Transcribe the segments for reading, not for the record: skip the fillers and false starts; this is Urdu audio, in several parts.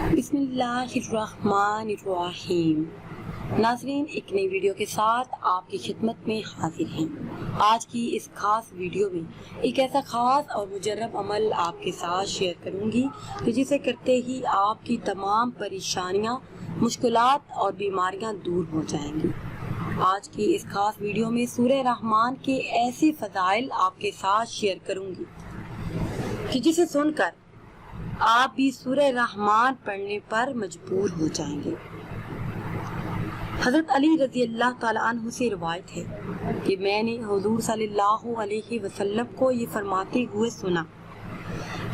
بسم اللہ الرحمن الرحیم۔ ناظرین، ایک نئی ویڈیو کے ساتھ آپ کی خدمت میں حاضر ہیں۔ آج کی اس خاص ویڈیو میں ایک ایسا خاص اور مجرب عمل آپ کے ساتھ شیئر کروں گی کہ جسے کرتے ہی آپ کی تمام پریشانیاں، مشکلات اور بیماریاں دور ہو جائیں گی۔ آج کی اس خاص ویڈیو میں سورہ رحمان کے ایسے فضائل آپ کے ساتھ شیئر کروں گی کہ جسے سن کر آپ بھی سورہ رحمان پڑھنے پر مجبور ہو جائیں گے۔ حضرت علی رضی اللہ تعالیٰ عنہ سے روایت ہے کہ میں نے حضور صلی اللہ علیہ وسلم کو یہ فرماتے ہوئے سنا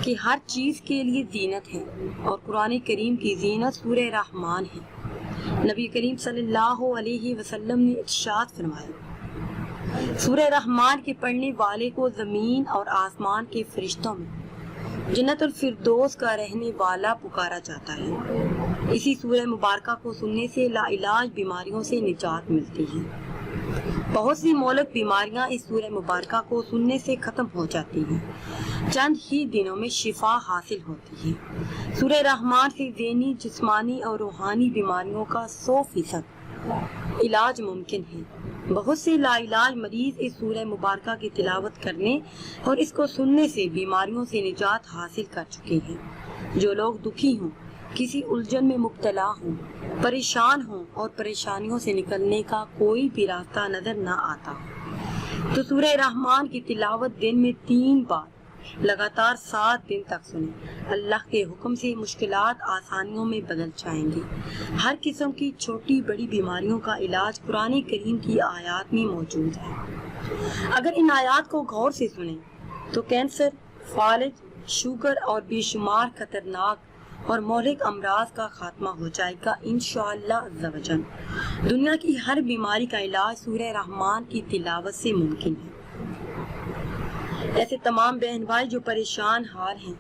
کہ ہر چیز کے لیے زینت ہے اور قرآن کریم کی زینت سورہ رحمان ہے۔ نبی کریم صلی اللہ علیہ وسلم نے ارشاد فرمایا، سورہ رحمان کے پڑھنے والے کو زمین اور آسمان کے فرشتوں میں جنت الفردوس کا رہنے والا پکارا جاتا ہے۔ اسی سورہ مبارکہ کو سننے سے لا علاج بیماریوں سے نجات ملتی ہے۔ بہت سی مہلک بیماریاں اس سورہ مبارکہ کو سننے سے ختم ہو جاتی ہیں، چند ہی دنوں میں شفا حاصل ہوتی ہے۔ سورہ رحمان سے ذہنی، جسمانی اور روحانی بیماریوں کا 100% علاج ممکن ہے۔ بہت سے لا علاج مریض اس سورہ مبارکہ کی تلاوت کرنے اور اس کو سننے سے بیماریوں سے نجات حاصل کر چکے ہیں۔ جو لوگ دکھی ہوں، کسی الجھن میں مبتلا ہوں، پریشان ہوں اور پریشانیوں سے نکلنے کا کوئی بھی راستہ نظر نہ آتا تو سورہ رحمان کی تلاوت دن میں 3 بار لگاتار 7 دن تک سنیں۔ اللہ کے حکم سے مشکلات آسانیوں میں بدل جائیں گے۔ ہر قسم کی چھوٹی بڑی بیماریوں کا علاج قرآن کریم کی آیات میں موجود ہے۔ اگر ان آیات کو غور سے سنیں تو کینسر، فالج، شوگر اور بے شمار خطرناک اور مہلک امراض کا خاتمہ ہو جائے گا انشاءاللہ عز و جل۔ دنیا کی ہر بیماری کا علاج سورہ رحمان کی تلاوت سے ممکن ہے۔ ایسے تمام بہن بھائی جو پریشان حال ہیں،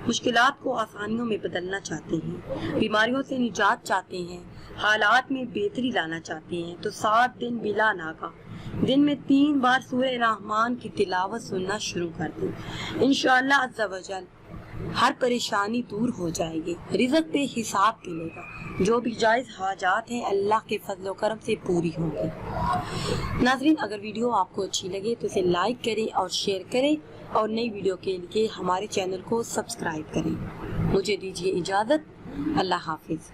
مشکلات کو آسانیوں میں بدلنا چاہتے ہیں، بیماریوں سے نجات چاہتے ہیں، حالات میں بہتری لانا چاہتے ہیں تو 7 دن بلا ناغہ دن میں 3 بار سورہ رحمان کی تلاوت سننا شروع کر دیں۔ انشاءاللہ عز و جل ہر پریشانی دور ہو جائے گی، رزق پہ حساب ملے گا، جو بھی جائز حاجات ہیں اللہ کے فضل و کرم سے پوری ہوں گی۔ ناظرین، اگر ویڈیو آپ کو اچھی لگے تو اسے لائک کریں اور شیئر کریں اور نئی ویڈیو کے لیے ہمارے چینل کو سبسکرائب کریں۔ مجھے دیجیے اجازت، اللہ حافظ۔